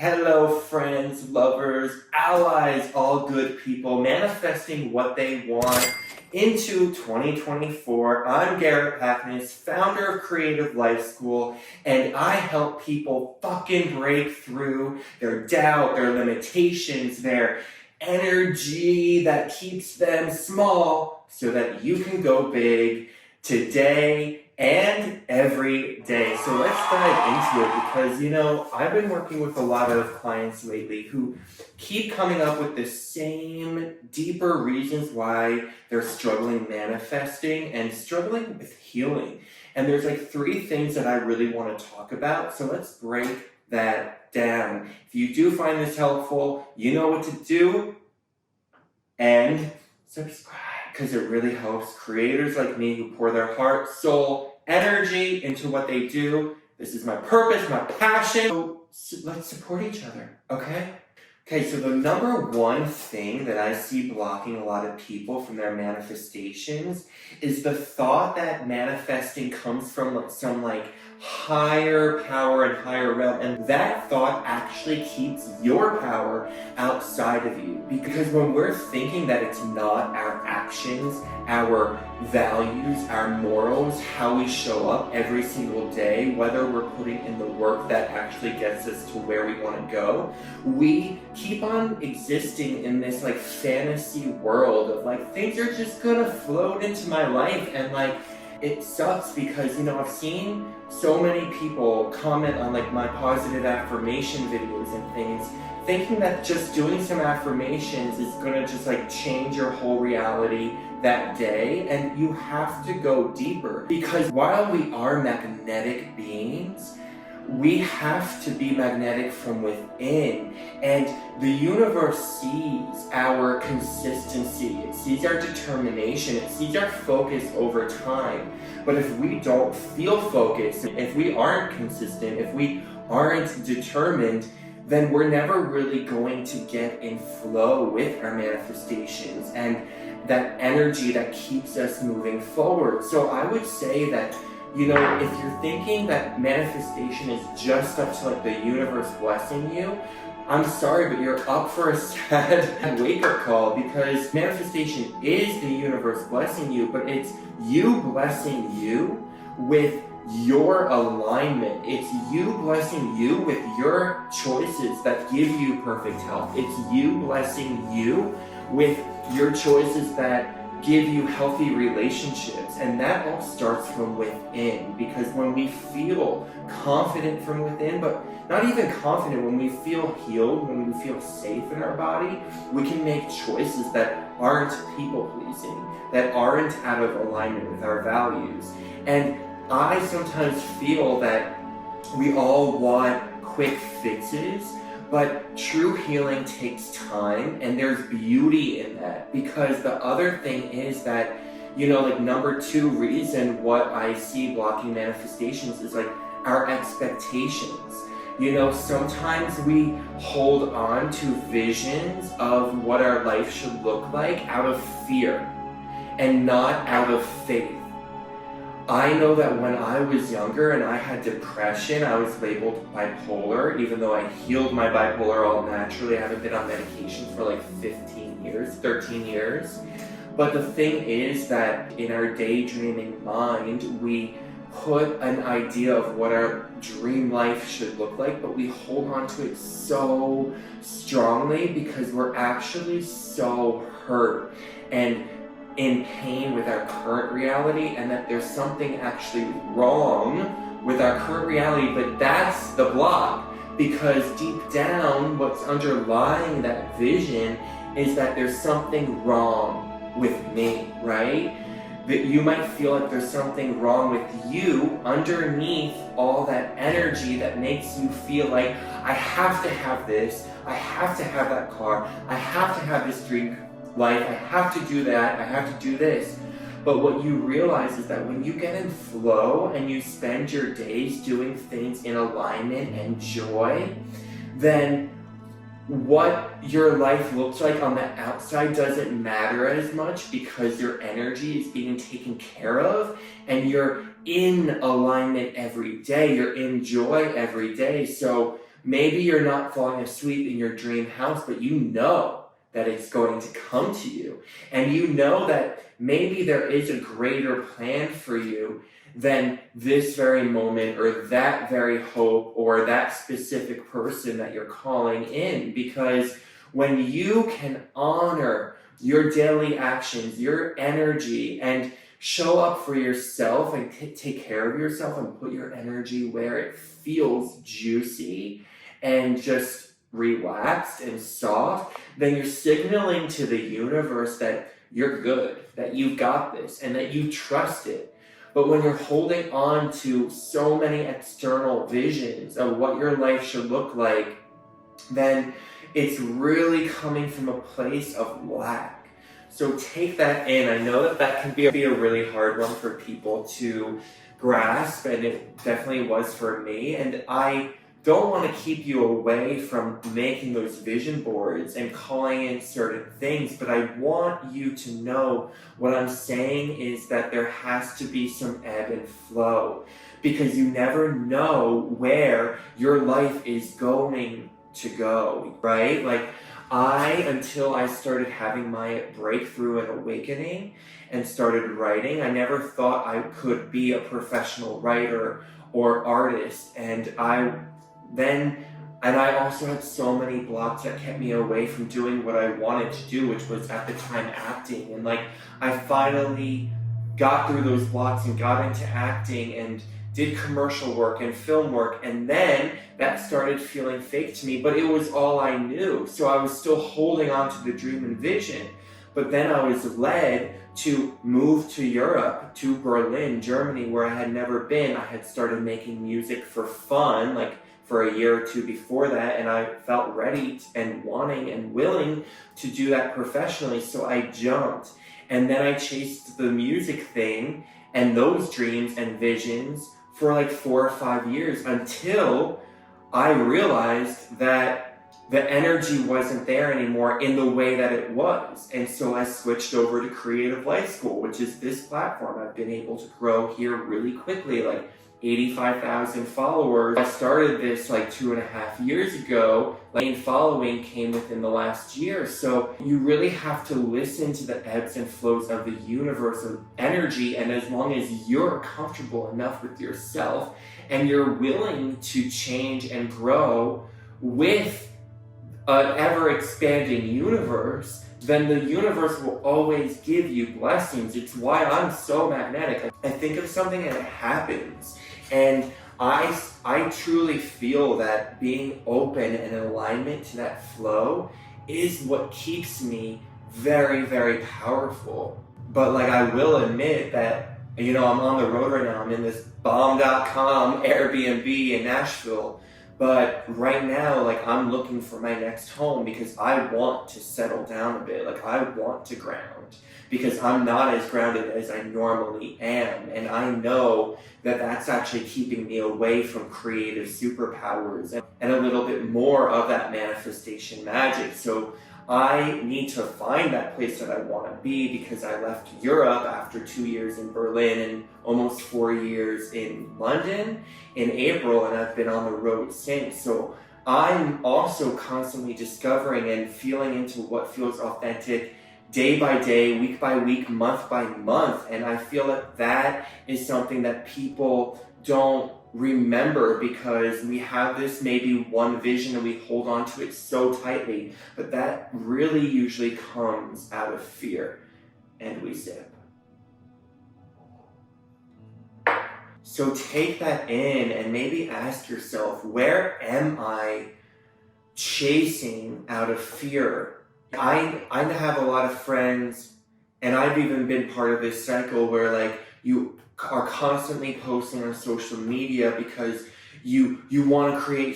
Hello, friends, lovers, allies, all good people manifesting what they want into 2024. I'm Garrett Paknis, founder of Creative Life School, and I help people fucking break through their doubt, their limitations, their energy that keeps them small so that you can go big today and every day. So let's dive into it because, I've been working with a lot of clients lately who keep coming up with the same deeper reasons why they're struggling manifesting and struggling with healing. And there's like 3 things that I really want to talk about. So let's break that down. If you do find this helpful, you know what to do, and subscribe, because it really helps creators like me who pour their heart, soul, energy into what they do. This is my purpose, my passion. So let's support each other, okay? Okay, so the number one thing that I see blocking a lot of people from their manifestations is the thought that manifesting comes from some higher power and higher realm, and that thought actually keeps your power outside of you. Because when we're thinking that it's not our actions, our values, our morals, how we show up every single day, whether we're putting in the work that actually gets us to where we want to go, we keep on existing in this fantasy world of things are just gonna float into my life. And it sucks because I've seen so many people comment on my positive affirmation videos and things, thinking that just doing some affirmations is gonna just change your whole reality that day. And you have to go deeper, because while we are magnetic beings, we have to be magnetic from within. And the universe sees our consistency, it sees our determination, it sees our focus over time. But if we don't feel focused, if we aren't consistent, if we aren't determined, then we're never really going to get in flow with our manifestations and that energy that keeps us moving forward. So I would say that if you're thinking that manifestation is just up to the universe blessing you, I'm sorry, but you're up for a sad wake-up call, because manifestation is the universe blessing you, but it's you blessing you with your alignment. It's you blessing you with your choices that give you perfect health. It's you blessing you with your choices that give you healthy relationships. And that all starts from within, because when we feel confident from within, but not even confident, when we feel healed, when we feel safe in our body, we can make choices that aren't people-pleasing, that aren't out of alignment with our values. And I sometimes feel that we all want quick fixes, but true healing takes time, and there's beauty in that. Because the other thing is that, number 2 reason what I see blocking manifestations is our expectations. Sometimes we hold on to visions of what our life should look like out of fear and not out of faith. I know that when I was younger and I had depression, I was labeled bipolar, even though I healed my bipolar all naturally. I haven't been on medication for 15 years, 13 years. But the thing is that in our daydreaming mind, we put an idea of what our dream life should look like, but we hold on to it so strongly because we're actually so hurt and in pain with our current reality, and that there's something actually wrong with our current reality. But that's the block, because deep down what's underlying that vision is that there's something wrong with me, right? That you might feel like there's something wrong with you underneath all that energy that makes you feel like, I have to have this, I have to have that car, I have to have this dream life, I have to do that, I have to do this. But what you realize is that when you get in flow and you spend your days doing things in alignment and joy, then what your life looks like on the outside doesn't matter as much, because your energy is being taken care of and you're in alignment every day, you're in joy every day. So maybe you're not falling asleep in your dream house, but you know that it's going to come to you. And you know that maybe there is a greater plan for you than this very moment or that very hope or that specific person that you're calling in. Because when you can honor your daily actions, your energy, and show up for yourself and take care of yourself and put your energy where it feels juicy and just relaxed and soft, then you're signaling to the universe that you're good, that you've got this, and that you trust it. But when you're holding on to so many external visions of what your life should look like, then it's really coming from a place of lack. So take that in. I know that that can be a really hard one for people to grasp, and it definitely was for me. And I don't want to keep you away from making those vision boards and calling in certain things, but I want you to know what I'm saying is that there has to be some ebb and flow, because you never know where your life is going to go, right? Like until I started having my breakthrough and awakening and started writing, I never thought I could be a professional writer or artist. And I also had so many blocks that kept me away from doing what I wanted to do, which was at the time acting. And I finally got through those blocks and got into acting and did commercial work and film work, and then that started feeling fake to me, but it was all I knew. So I was still holding on to the dream and vision. But then I was led to move to Europe, to Berlin, Germany, where I had never been. I had started making music for fun, for a year or two before that, and I felt ready and wanting and willing to do that professionally, so I jumped. And then I chased the music thing and those dreams and visions for 4 or 5 years until I realized that the energy wasn't there anymore in the way that it was. And so I switched over to Creative Life School, which is this platform I've been able to grow here really quickly, 85,000 followers. I started this 2.5 years ago. Main following came within the last year. So you really have to listen to the ebbs and flows of the universe of energy. And as long as you're comfortable enough with yourself and you're willing to change and grow with an ever-expanding universe, then the universe will always give you blessings. It's why I'm so magnetic. I think of something and it happens. And I truly feel that being open and in alignment to that flow is what keeps me very, very powerful. But I will admit that, I'm on the road right now. I'm in this bomb.com Airbnb in Nashville. But right now, I'm looking for my next home because I want to settle down a bit. I want to ground because I'm not as grounded as I normally am. And I know that that's actually keeping me away from creative superpowers and a little bit more of that manifestation magic. So I need to find that place that I want to be because I left Europe after 2 years in Berlin and almost 4 years in London in April, and I've been on the road since. So I'm also constantly discovering and feeling into what feels authentic day by day, week by week, month by month. And I feel that that is something that people don't remember because we have this maybe one vision and we hold on to it so tightly, but that really usually comes out of fear. And we zip. So take that in and maybe ask yourself, where am I chasing out of fear? I have a lot of friends, and I've even been part of this cycle where you are constantly posting on social media because you want to create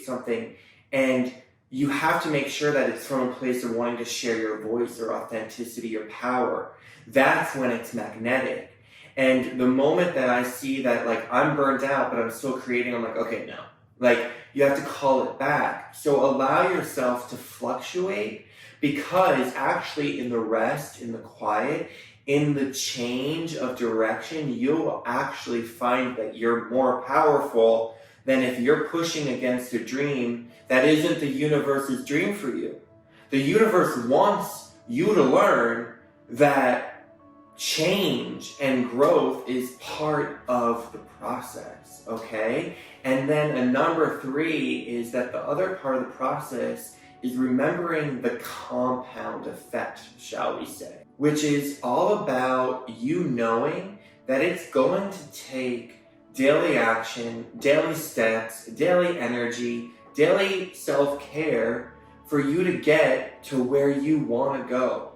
something, and you have to make sure that it's from a place of wanting to share your voice or authenticity or power. That's when it's magnetic. And the moment that I see that I'm burned out but I'm still creating, I'm okay, no. You have to call it back. So allow yourself to fluctuate, because actually in the rest, in the quiet, in the change of direction, you'll actually find that you're more powerful than if you're pushing against a dream that isn't the universe's dream for you. The universe wants you to learn that change and growth is part of the process, okay? And then a number 3 is that the other part of the process is remembering the compound effect, shall we say, which is all about you knowing that it's going to take daily action, daily steps, daily energy, daily self-care for you to get to where you want to go.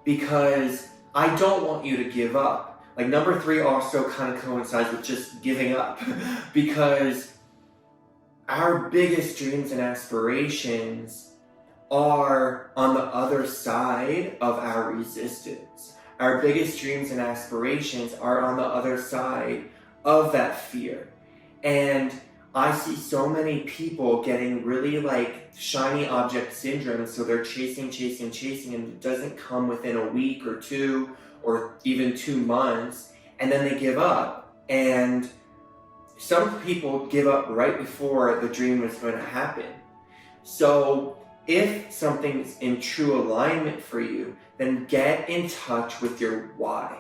Because I don't want you to give up. Like number 3 also kind of coincides with just giving up because our biggest dreams and aspirations are on the other side of our resistance. Our biggest dreams and aspirations are on the other side of that fear. And I see so many people getting really like shiny object syndrome, so they're chasing, and it doesn't come within a week or 2 or even 2 months, and then they give up. And some people give up right before the dream is going to happen. So if something's in true alignment for you, then get in touch with your why.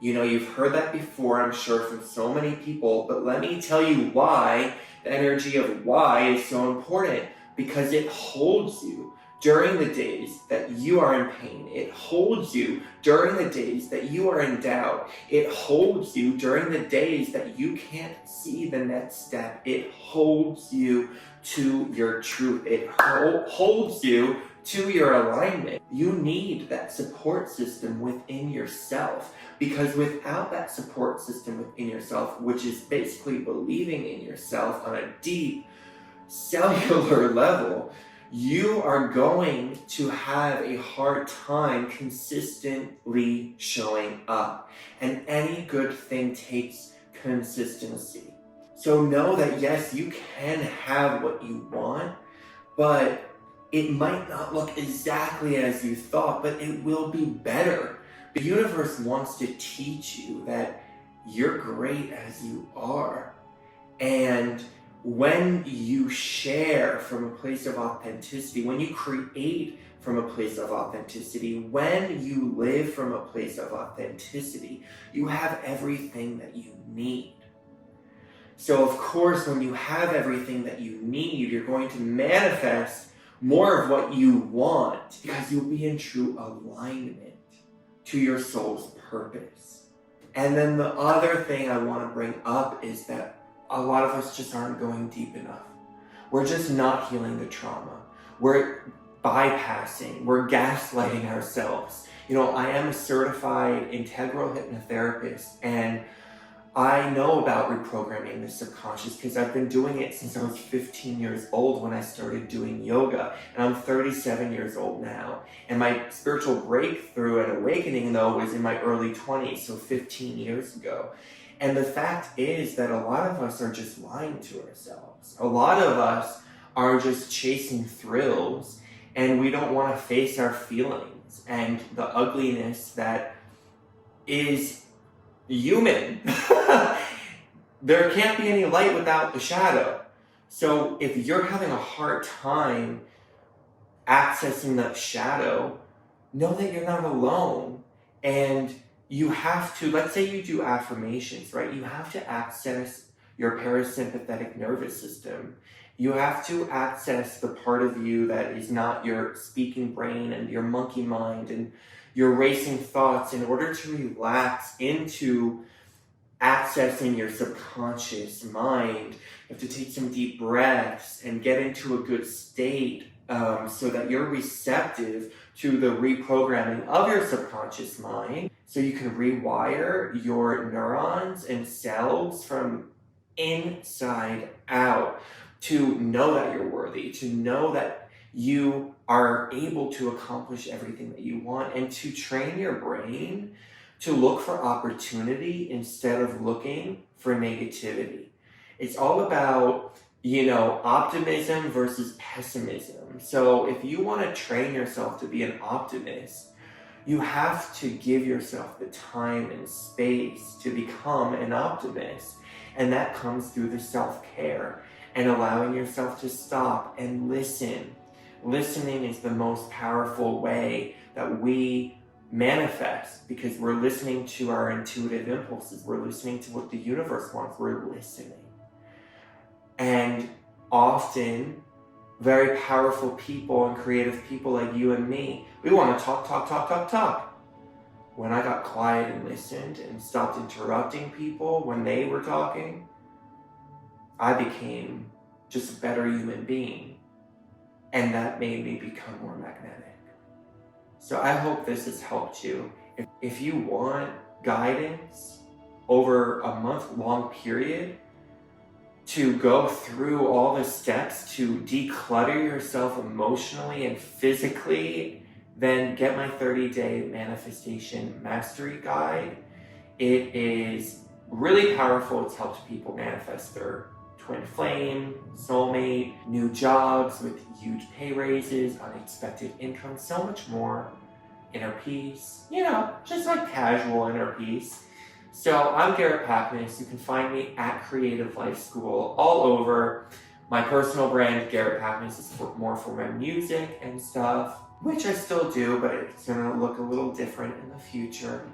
You know, you've heard that before, I'm sure, from so many people, but let me tell you why the energy of why is so important. Because it holds you during the days that you are in pain. It holds you during the days that you are in doubt. It holds you during the days that you can't see the next step. It holds you to your truth. It holds you to your alignment. You need that support system within yourself, because without that support system within yourself, which is basically believing in yourself on a deep cellular level, you are going to have a hard time consistently showing up. And any good thing takes consistency. So know that yes, you can have what you want, but it might not look exactly as you thought, but it will be better. The universe wants to teach you that you're great as you are. And when you share from a place of authenticity, when you create from a place of authenticity, when you live from a place of authenticity, you have everything that you need. So of course, when you have everything that you need, you're going to manifest more of what you want because you'll be in true alignment to your soul's purpose. And then the other thing I want to bring up is that a lot of us just aren't going deep enough. We're just not healing the trauma. We're bypassing, we're gaslighting ourselves. You know, I am a certified integral hypnotherapist, and I know about reprogramming the subconscious because I've been doing it since I was 15 years old when I started doing yoga, and I'm 37 years old now. And my spiritual breakthrough and awakening, though, was in my early 20s, so 15 years ago. And the fact is that a lot of us are just lying to ourselves. A lot of us are just chasing thrills, and we don't want to face our feelings and the ugliness that is human. There can't be any light without the shadow. So if you're having a hard time accessing that shadow, know that you're not alone. And you have to, let's say you do affirmations, right? You have to access your parasympathetic nervous system. You have to access the part of you that is not your speaking brain and your monkey mind and your racing thoughts in order to relax into accessing your subconscious mind. You have to take some deep breaths and get into a good state so that you're receptive to the reprogramming of your subconscious mind, so you can rewire your neurons and cells from inside out to know that you're worthy, to know that you are able to accomplish everything that you want, and to train your brain to look for opportunity instead of looking for negativity. It's all about, optimism versus pessimism. So if you want to train yourself to be an optimist, you have to give yourself the time and space to become an optimist. And that comes through the self-care and allowing yourself to stop and listen. Listening is the most powerful way that we manifest, because we're listening to our intuitive impulses. We're listening to what the universe wants. We're listening. And often, very powerful people and creative people like you and me, we want to talk. When I got quiet and listened and stopped interrupting people when they were talking, I became just a better human being. And that made me become more magnetic. So I hope this has helped you. If you want guidance over a month-long period to go through all the steps to declutter yourself emotionally and physically, then get my 30-day manifestation mastery guide. It is really powerful. It's helped people manifest their twin flame, soulmate, new jobs with huge pay raises, unexpected income, so much more. Inner peace, just like casual inner peace. So I'm Garrett Paknis. You can find me at Creative Life School all over. My personal brand, Garrett Paknis, is more for my music and stuff, which I still do, but it's gonna look a little different in the future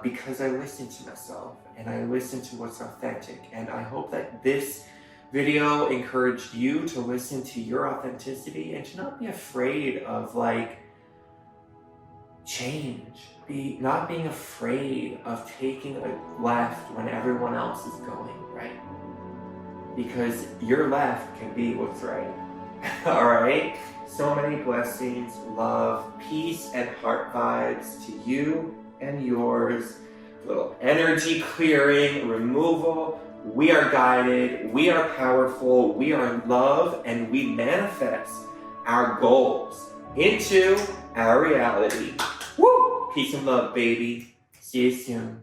because I listen to myself and I listen to what's authentic. And I hope that this video encouraged you to listen to your authenticity and to not be afraid of change. Not being afraid of taking a left when everyone else is going right. Because your left can be what's right. All right? So many blessings, love, peace, and heart vibes to you and yours. Little energy clearing, removal. We are guided, we are powerful, we are love, and we manifest our goals into our reality. Woo! Peace and love, baby. See you soon.